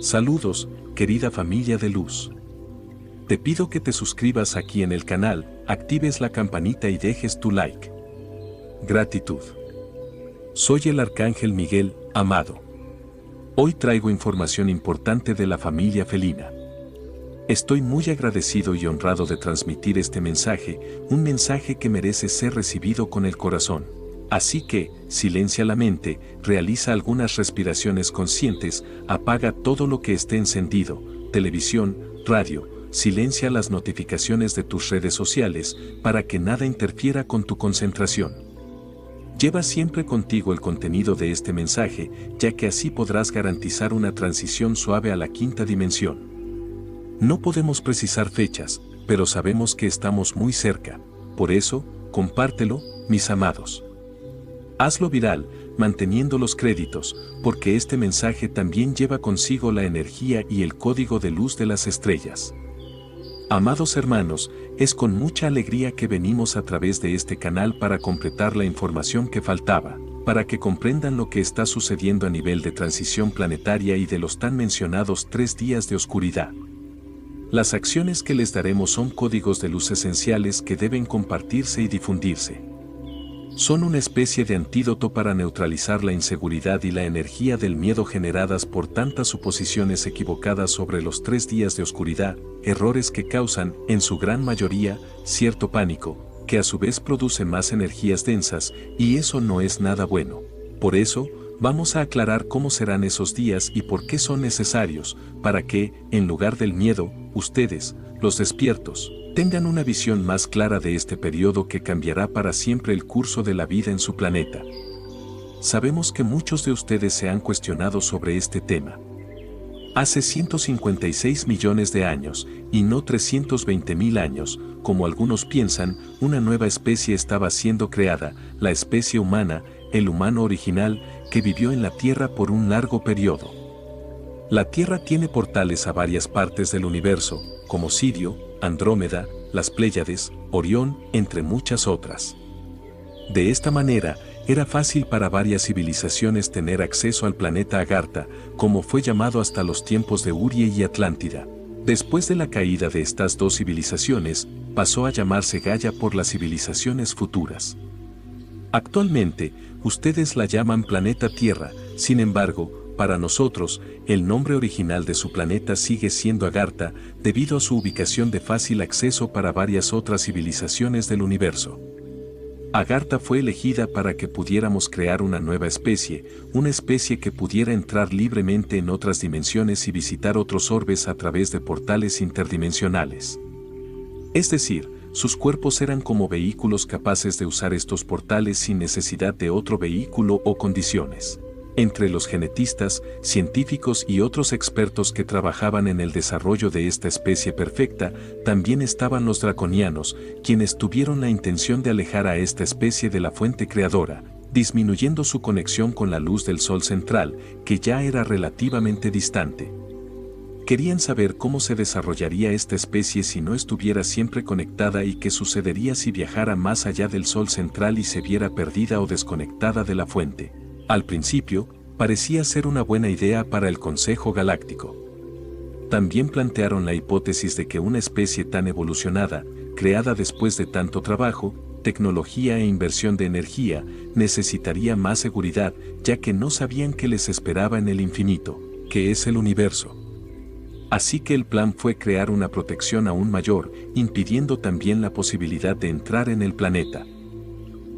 Saludos, querida familia de luz. Te pido que te suscribas aquí en el canal, actives la campanita y dejes tu like. Gratitud. Soy el Arcángel Miguel, amado. Hoy traigo información importante de la familia felina. Estoy muy agradecido y honrado de transmitir este mensaje, un mensaje que merece ser recibido con el corazón. Así que, silencia la mente, realiza algunas respiraciones conscientes, apaga todo lo que esté encendido, televisión, radio, silencia las notificaciones de tus redes sociales para que nada interfiera con tu concentración. Lleva siempre contigo el contenido de este mensaje, ya que así podrás garantizar una transición suave a la quinta dimensión. No podemos precisar fechas, pero sabemos que estamos muy cerca. Por eso, compártelo, mis amados. Hazlo viral, manteniendo los créditos, porque este mensaje también lleva consigo la energía y el código de luz de las estrellas. Amados hermanos, es con mucha alegría que venimos a través de este canal para completar la información que faltaba, para que comprendan lo que está sucediendo a nivel de transición planetaria y de los tan mencionados 3 días de oscuridad. Las acciones que les daremos son códigos de luz esenciales que deben compartirse y difundirse. Son una especie de antídoto para neutralizar la inseguridad y la energía del miedo generadas por tantas suposiciones equivocadas sobre los 3 días de oscuridad, errores que causan, en su gran mayoría, cierto pánico, que a su vez produce más energías densas, y eso no es nada bueno. Por eso, vamos a aclarar cómo serán esos días y por qué son necesarios, para que, en lugar del miedo, ustedes, los despiertos, tengan una visión más clara de este periodo que cambiará para siempre el curso de la vida en su planeta. Sabemos que muchos de ustedes se han cuestionado sobre este tema. Hace 156 millones de años, y no 320.000 años, como algunos piensan, una nueva especie estaba siendo creada, la especie humana, el humano original, que vivió en la Tierra por un largo periodo. La Tierra tiene portales a varias partes del universo, como Sirio, Andrómeda, las Pléyades, Orión, entre muchas otras. De esta manera, era fácil para varias civilizaciones tener acceso al planeta Agartha, como fue llamado hasta los tiempos de Urie y Atlántida. Después de la caída de estas dos civilizaciones, pasó a llamarse Gaia por las civilizaciones futuras. Actualmente, ustedes la llaman planeta Tierra, sin embargo, para nosotros, el nombre original de su planeta sigue siendo Agartha, debido a su ubicación de fácil acceso para varias otras civilizaciones del universo. Agartha fue elegida para que pudiéramos crear una nueva especie, una especie que pudiera entrar libremente en otras dimensiones y visitar otros orbes a través de portales interdimensionales. Es decir, sus cuerpos eran como vehículos capaces de usar estos portales sin necesidad de otro vehículo o condiciones. Entre los genetistas, científicos y otros expertos que trabajaban en el desarrollo de esta especie perfecta, también estaban los draconianos, quienes tuvieron la intención de alejar a esta especie de la fuente creadora, disminuyendo su conexión con la luz del Sol central, que ya era relativamente distante. Querían saber cómo se desarrollaría esta especie si no estuviera siempre conectada y qué sucedería si viajara más allá del Sol central y se viera perdida o desconectada de la fuente. Al principio, parecía ser una buena idea para el Consejo Galáctico. También plantearon la hipótesis de que una especie tan evolucionada, creada después de tanto trabajo, tecnología e inversión de energía, necesitaría más seguridad, ya que no sabían qué les esperaba en el infinito, que es el universo. Así que el plan fue crear una protección aún mayor, impidiendo también la posibilidad de entrar en el planeta.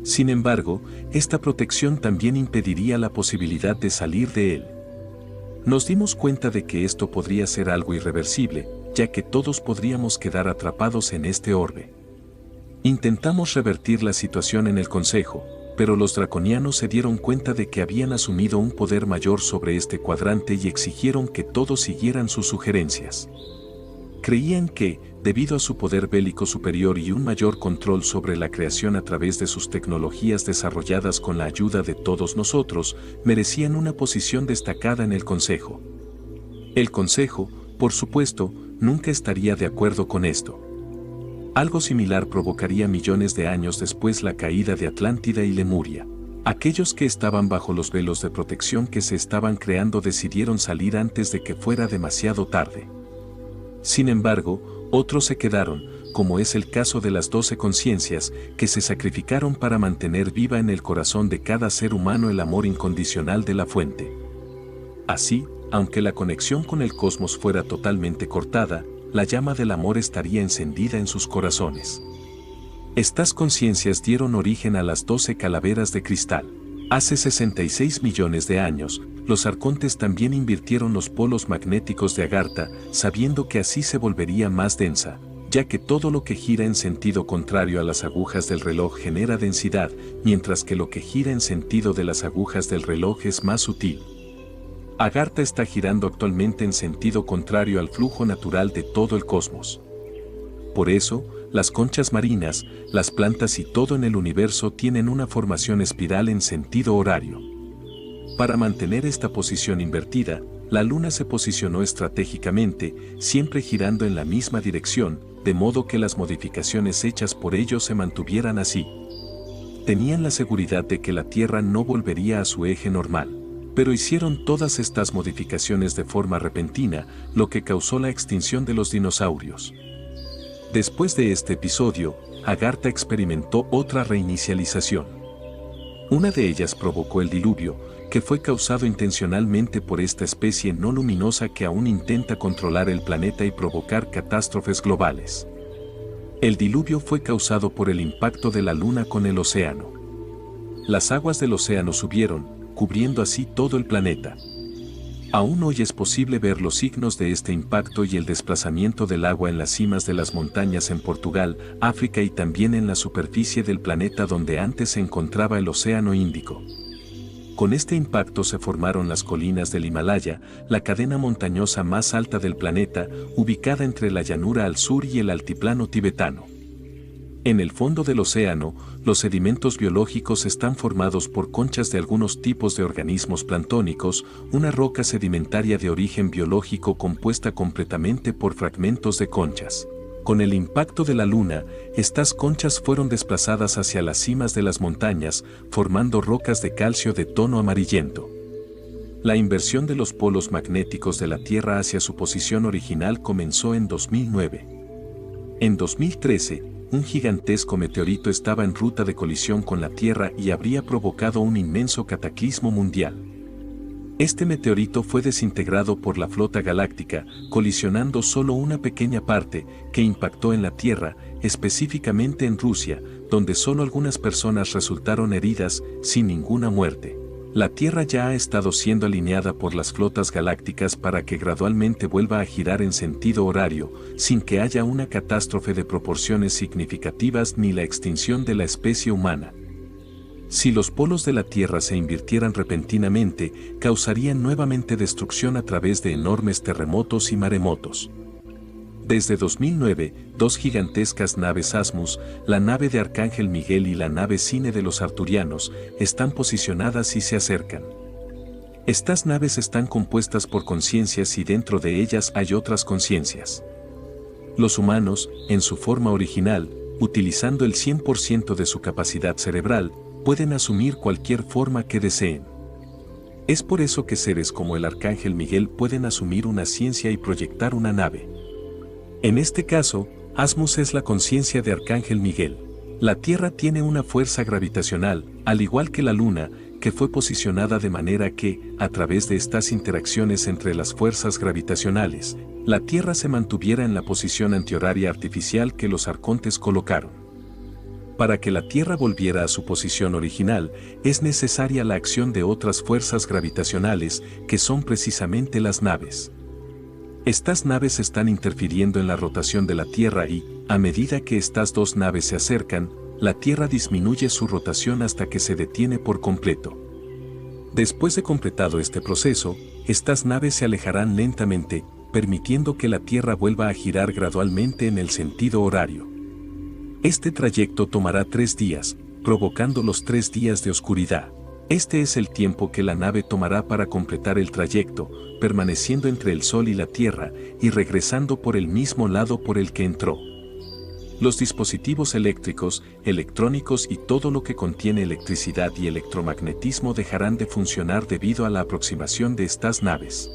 Sin embargo, esta protección también impediría la posibilidad de salir de él. Nos dimos cuenta de que esto podría ser algo irreversible, ya que todos podríamos quedar atrapados en este orbe. Intentamos revertir la situación en el Consejo, pero los draconianos se dieron cuenta de que habían asumido un poder mayor sobre este cuadrante y exigieron que todos siguieran sus sugerencias. Creían que, debido a su poder bélico superior y un mayor control sobre la creación a través de sus tecnologías desarrolladas con la ayuda de todos nosotros, merecían una posición destacada en el Consejo. El Consejo, por supuesto, nunca estaría de acuerdo con esto. Algo similar provocaría millones de años después la caída de Atlántida y Lemuria. Aquellos que estaban bajo los velos de protección que se estaban creando decidieron salir antes de que fuera demasiado tarde. Sin embargo, otros se quedaron, como es el caso de las 12 conciencias, que se sacrificaron para mantener viva en el corazón de cada ser humano el amor incondicional de la fuente. Así, aunque la conexión con el cosmos fuera totalmente cortada, la llama del amor estaría encendida en sus corazones. Estas conciencias dieron origen a las 12 calaveras de cristal. Hace 66 millones de años, los arcontes también invirtieron los polos magnéticos de Agartha, sabiendo que así se volvería más densa, ya que todo lo que gira en sentido contrario a las agujas del reloj genera densidad, mientras que lo que gira en sentido de las agujas del reloj es más sutil. Agartha está girando actualmente en sentido contrario al flujo natural de todo el cosmos. Por eso, las conchas marinas, las plantas y todo en el universo tienen una formación espiral en sentido horario. Para mantener esta posición invertida, la Luna se posicionó estratégicamente, siempre girando en la misma dirección, de modo que las modificaciones hechas por ellos se mantuvieran así. Tenían la seguridad de que la Tierra no volvería a su eje normal, pero hicieron todas estas modificaciones de forma repentina, lo que causó la extinción de los dinosaurios. Después de este episodio, Agartha experimentó otra reinicialización. Una de ellas provocó el diluvio, que fue causado intencionalmente por esta especie no luminosa que aún intenta controlar el planeta y provocar catástrofes globales. El diluvio fue causado por el impacto de la Luna con el océano. Las aguas del océano subieron, cubriendo así todo el planeta. Aún hoy es posible ver los signos de este impacto y el desplazamiento del agua en las cimas de las montañas en Portugal, África y también en la superficie del planeta donde antes se encontraba el Océano Índico. Con este impacto se formaron las colinas del Himalaya, la cadena montañosa más alta del planeta, ubicada entre la llanura al sur y el altiplano tibetano. En el fondo del océano, los sedimentos biológicos están formados por conchas de algunos tipos de organismos planctónicos, una roca sedimentaria de origen biológico compuesta completamente por fragmentos de conchas. Con el impacto de la Luna, estas conchas fueron desplazadas hacia las cimas de las montañas, formando rocas de calcio de tono amarillento. La inversión de los polos magnéticos de la Tierra hacia su posición original comenzó en 2009. En 2013, un gigantesco meteorito estaba en ruta de colisión con la Tierra y habría provocado un inmenso cataclismo mundial. Este meteorito fue desintegrado por la flota galáctica, colisionando solo una pequeña parte, que impactó en la Tierra, específicamente en Rusia, donde solo algunas personas resultaron heridas, sin ninguna muerte. La Tierra ya ha estado siendo alineada por las flotas galácticas para que gradualmente vuelva a girar en sentido horario, sin que haya una catástrofe de proporciones significativas ni la extinción de la especie humana. Si los polos de la Tierra se invirtieran repentinamente, causarían nuevamente destrucción a través de enormes terremotos y maremotos. Desde 2009, dos gigantescas naves Asmus, la nave de Arcángel Miguel y la nave Cine de los Arturianos, están posicionadas y se acercan. Estas naves están compuestas por conciencias y dentro de ellas hay otras conciencias. Los humanos, en su forma original, utilizando el 100% de su capacidad cerebral, pueden asumir cualquier forma que deseen. Es por eso que seres como el Arcángel Miguel pueden asumir una ciencia y proyectar una nave. En este caso, Asmus es la conciencia de Arcángel Miguel. La Tierra tiene una fuerza gravitacional, al igual que la Luna, que fue posicionada de manera que, a través de estas interacciones entre las fuerzas gravitacionales, la Tierra se mantuviera en la posición antihoraria artificial que los arcontes colocaron. Para que la Tierra volviera a su posición original, es necesaria la acción de otras fuerzas gravitacionales, que son precisamente las naves. Estas naves están interfiriendo en la rotación de la Tierra y, a medida que estas dos naves se acercan, la Tierra disminuye su rotación hasta que se detiene por completo. Después de completado este proceso, estas naves se alejarán lentamente, permitiendo que la Tierra vuelva a girar gradualmente en el sentido horario. Este trayecto tomará 3 días, provocando los 3 días de oscuridad. Este es el tiempo que la nave tomará para completar el trayecto, permaneciendo entre el Sol y la Tierra, y regresando por el mismo lado por el que entró. Los dispositivos eléctricos, electrónicos y todo lo que contiene electricidad y electromagnetismo dejarán de funcionar debido a la aproximación de estas naves.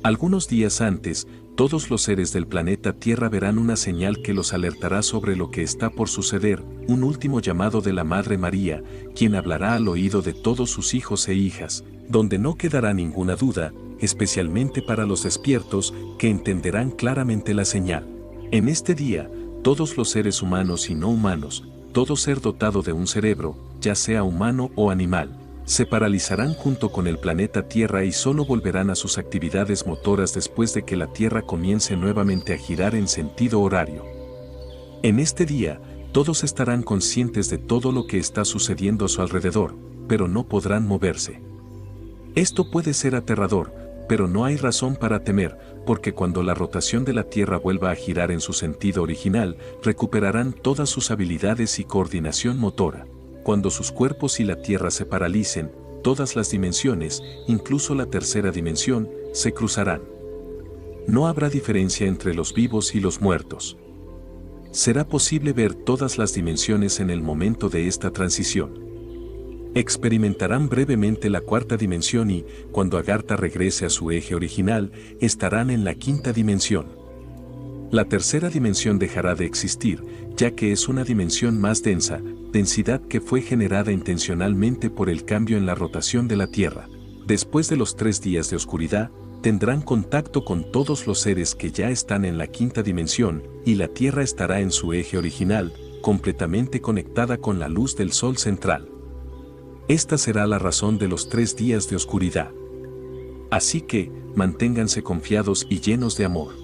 Algunos días antes, todos los seres del planeta Tierra verán una señal que los alertará sobre lo que está por suceder, un último llamado de la Madre María, quien hablará al oído de todos sus hijos e hijas, donde no quedará ninguna duda, especialmente para los despiertos, que entenderán claramente la señal. En este día, todos los seres humanos y no humanos, todo ser dotado de un cerebro, ya sea humano o animal, se paralizarán junto con el planeta Tierra y solo volverán a sus actividades motoras después de que la Tierra comience nuevamente a girar en sentido horario. En este día, todos estarán conscientes de todo lo que está sucediendo a su alrededor, pero no podrán moverse. Esto puede ser aterrador, pero no hay razón para temer, porque cuando la rotación de la Tierra vuelva a girar en su sentido original, recuperarán todas sus habilidades y coordinación motora. Cuando sus cuerpos y la Tierra se paralicen, todas las dimensiones, incluso la tercera dimensión, se cruzarán. No habrá diferencia entre los vivos y los muertos. Será posible ver todas las dimensiones en el momento de esta transición. Experimentarán brevemente la cuarta dimensión y, cuando Agartha regrese a su eje original, estarán en la quinta dimensión. La tercera dimensión dejará de existir, ya que es una dimensión más densa, densidad que fue generada intencionalmente por el cambio en la rotación de la Tierra. Después de los 3 días de oscuridad, tendrán contacto con todos los seres que ya están en la quinta dimensión, y la Tierra estará en su eje original, completamente conectada con la luz del Sol central. Esta será la razón de los 3 días de oscuridad. Así que, manténganse confiados y llenos de amor.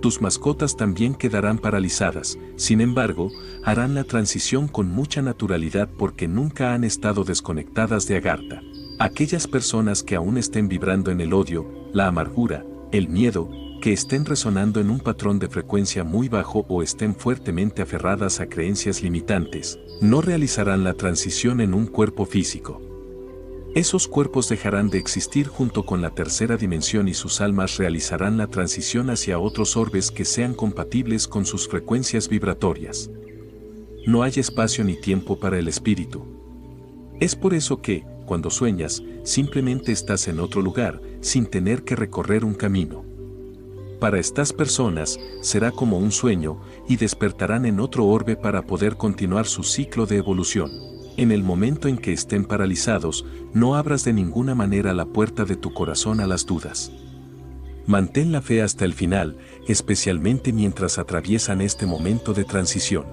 Tus mascotas también quedarán paralizadas, sin embargo, harán la transición con mucha naturalidad porque nunca han estado desconectadas de Agartha. Aquellas personas que aún estén vibrando en el odio, la amargura, el miedo, que estén resonando en un patrón de frecuencia muy bajo o estén fuertemente aferradas a creencias limitantes, no realizarán la transición en un cuerpo físico. Esos cuerpos dejarán de existir junto con la tercera dimensión y sus almas realizarán la transición hacia otros orbes que sean compatibles con sus frecuencias vibratorias. No hay espacio ni tiempo para el espíritu. Es por eso que, cuando sueñas, simplemente estás en otro lugar, sin tener que recorrer un camino. Para estas personas, será como un sueño, y despertarán en otro orbe para poder continuar su ciclo de evolución. En el momento en que estén paralizados, no abras de ninguna manera la puerta de tu corazón a las dudas. Mantén la fe hasta el final, especialmente mientras atraviesan este momento de transición.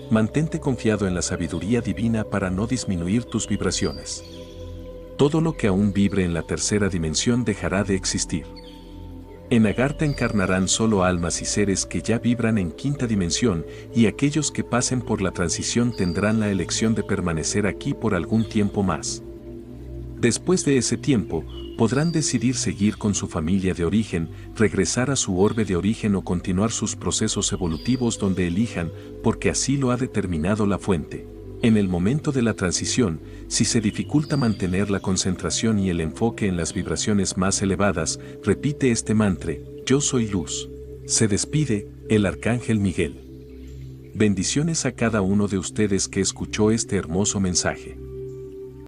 Mantente confiado en la sabiduría divina para no disminuir tus vibraciones. Todo lo que aún vibre en la tercera dimensión dejará de existir. En Agartha encarnarán solo almas y seres que ya vibran en quinta dimensión, y aquellos que pasen por la transición tendrán la elección de permanecer aquí por algún tiempo más. Después de ese tiempo, podrán decidir seguir con su familia de origen, regresar a su orbe de origen o continuar sus procesos evolutivos donde elijan, porque así lo ha determinado la fuente. En el momento de la transición, si se dificulta mantener la concentración y el enfoque en las vibraciones más elevadas, repite este mantra: yo soy luz. Se despide el Arcángel Miguel. Bendiciones a cada uno de ustedes que escuchó este hermoso mensaje.